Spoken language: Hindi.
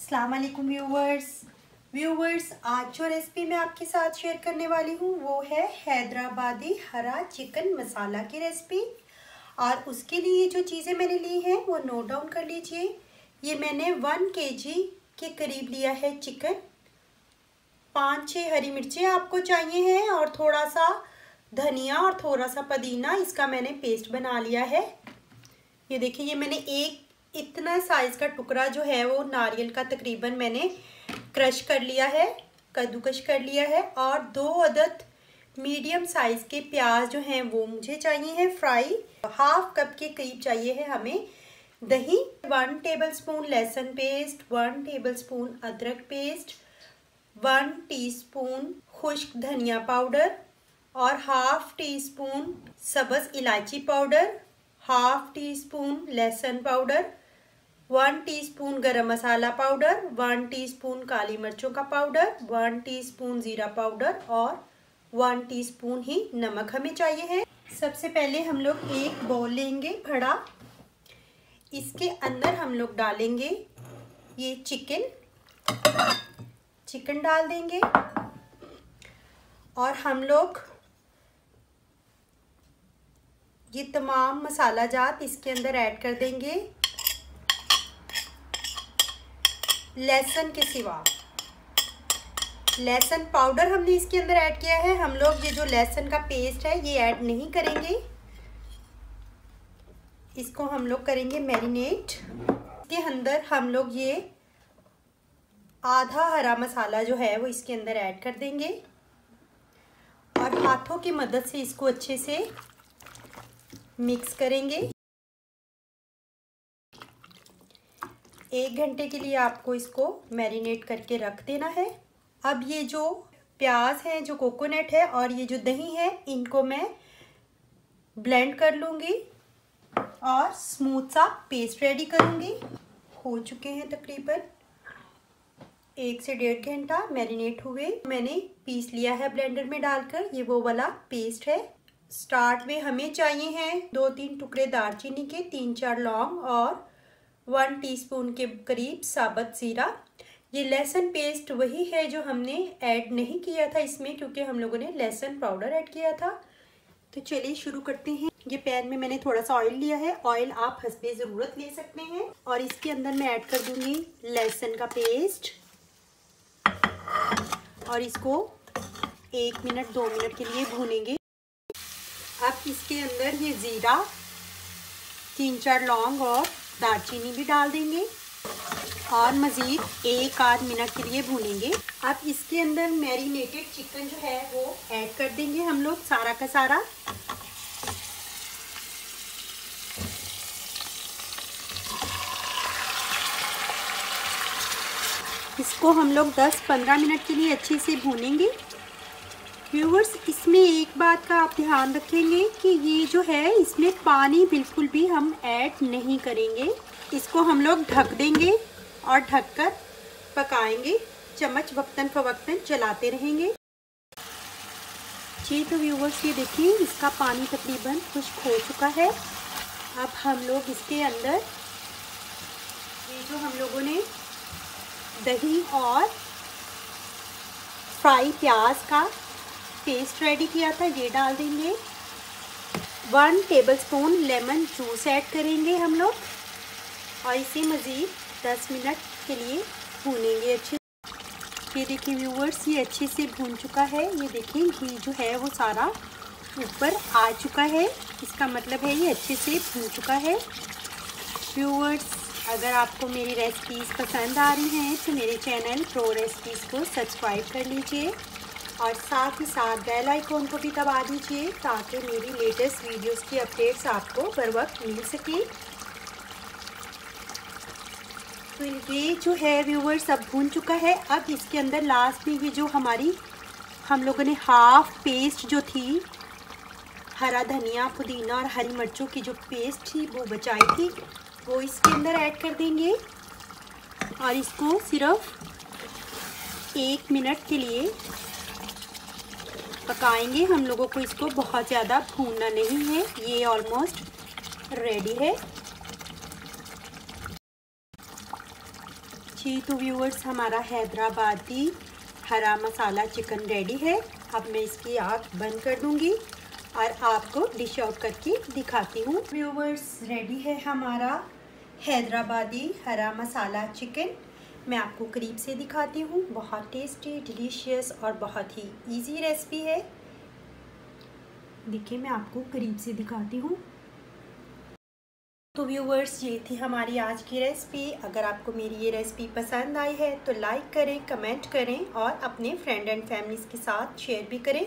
अस्सलाम वालेकुम व्यूवर्स आज जो रेसिपी मैं आपके साथ शेयर करने वाली हूँ वो है हैदराबादी हरा चिकन मसाला की रेसिपी। और उसके लिए जो चीज़ें मैंने ली हैं वो नोट डाउन कर लीजिए। ये मैंने 1 kg के करीब लिया है चिकन। 5-6 हरी मिर्चें आपको चाहिए हैं और थोड़ा सा धनिया और थोड़ा सा पुदीना, इसका मैंने पेस्ट बना लिया है। ये देखिए, ये मैंने एक इतना साइज का टुकड़ा जो है वो नारियल का तकरीबन मैंने क्रश कर लिया है, कद्दूकश कर लिया है। और 2 अदद मीडियम साइज के प्याज जो हैं वो मुझे चाहिए हैं फ्राई। हाफ कप के करीब चाहिए है हमें दही, 1 टेबलस्पून लहसुन पेस्ट, 1 टेबलस्पून अदरक पेस्ट, 1 टीस्पून खुश्क धनिया पाउडर और हाफ टी स्पून सब्ज़ इलायची पाउडर, हाफ टी स्पून लहसुन पाउडर, 1 टीस्पून गरम मसाला पाउडर, 1 टीस्पून काली मिर्चों का पाउडर, 1 टीस्पून जीरा पाउडर और 1 टीस्पून ही नमक हमें चाहिए है। सबसे पहले हम लोग एक बाउल लेंगे बड़ा, इसके अंदर हम लोग डालेंगे ये चिकन डाल देंगे और हम लोग ये तमाम मसाला जात इसके अंदर ऐड कर देंगे, लहसुन के सिवा। लहसुन पाउडर हमने इसके अंदर ऐड किया है, हम लोग ये जो लहसुन का पेस्ट है ये ऐड नहीं करेंगे। इसको हम लोग करेंगे मैरिनेट। इसके अंदर हम लोग ये आधा हरा मसाला जो है वो इसके अंदर ऐड कर देंगे और हाथों की मदद से इसको अच्छे से मिक्स करेंगे। 1 घंटे के लिए आपको इसको मैरिनेट करके रख देना है। अब ये जो प्याज है, जो कोकोनट है और ये जो दही है, इनको मैं ब्लेंड कर लूँगी और स्मूथ सा पेस्ट रेडी करूँगी। हो चुके हैं तकरीबन 1 से 1.5 घंटा मैरिनेट हुए। मैंने पीस लिया है ब्लेंडर में डालकर, ये वो वाला पेस्ट है। स्टार्ट में हमें चाहिए हैं 2-3 टुकड़े दालचीनी के, 3-4 लौंग और 1 टीस्पून के करीब साबुत ज़ीरा। ये लहसुन पेस्ट वही है जो हमने ऐड नहीं किया था इसमें, क्योंकि हम लोगों ने लहसुन पाउडर ऐड किया था। तो चलिए शुरू करते हैं। ये पैन में मैंने थोड़ा सा ऑयल लिया है, ऑयल आप हस्बे ज़रूरत ले सकते हैं। और इसके अंदर मैं ऐड कर दूंगी लहसुन का पेस्ट और इसको 1 मिनट 2 मिनट के लिए भूनेंगे। अब इसके अंदर ये ज़ीरा, 3-4 लौंग और दालचीनी भी डाल देंगे और मज़ीद 1-8 मिनट के लिए भूनेंगे। अब इसके अंदर मैरिनेटेड चिकन जो है वो ऐड कर देंगे हम लोग सारा का सारा। इसको हम लोग 10-15 मिनट के लिए अच्छे से भूनेंगे। व्यूअर्स, इसमें एक बात का आप ध्यान रखेंगे कि ये जो है इसमें पानी बिल्कुल भी हम ऐड नहीं करेंगे। इसको हम लोग ढक देंगे और ढककर पकाएंगे, चम्मच वक्तन फवक्तन चलाते रहेंगे। जी तो व्यूअर्स, ये देखिए इसका पानी तकरीबन खुश्क हो चुका है। अब हम लोग इसके अंदर ये जो हम लोगों ने दही और फ्राई प्याज का पेस्ट रेडी किया था ये डाल देंगे। 1 टेबलस्पून लेमन जूस ऐड करेंगे हम लोग और इसे मज़ीद 10 मिनट के लिए भूनेंगे अच्छे। ये देखिए व्यूअर्स, ये अच्छे से भून चुका है। ये देखिए घी जो है वो सारा ऊपर आ चुका है, इसका मतलब है ये अच्छे से भून चुका है। व्यूअर्स, अगर आपको मेरी रेसिपीज़ पसंद आ रही हैं तो मेरे चैनल प्रो रेसिपीज़ को सब्सक्राइब कर लीजिए और साथ ही साथ बेल आइकॉन को भी दबा दीजिए ताकि मेरी लेटेस्ट वीडियोस की अपडेट्स आपको बर वक्त मिल सके। तो ये जो है व्यूअर्स अब भून चुका है। अब इसके अंदर लास्ट में ये जो हम लोगों ने हाफ पेस्ट जो थी, हरा धनिया पुदीना और हरी मिर्चों की जो पेस्ट थी वो बचाई थी, वो इसके अंदर ऐड कर देंगे और इसको सिर्फ 1 मिनट के लिए पकाएंगे। हम लोगों को इसको बहुत ज़्यादा भूनना नहीं है। ये ऑलमोस्ट रेडी है। जी तो व्यूअर्स, हमारा हैदराबादी हरा मसाला चिकन रेडी है। अब मैं इसकी आग बंद कर दूंगी और आपको डिश आउट करके दिखाती हूँ। व्यूअर्स, रेडी है हमारा हैदराबादी हरा मसाला चिकन। मैं आपको करीब से दिखाती हूँ। बहुत टेस्टी, डिलीशियस और बहुत ही इजी रेसिपी है। देखिए, मैं आपको करीब से दिखाती हूँ। तो व्यूवर्स, ये थी हमारी आज की रेसिपी। अगर आपको मेरी ये रेसिपी पसंद आई है तो लाइक करें, कमेंट करें और अपने फ्रेंड एंड फैमिलीज़ के साथ शेयर भी करें।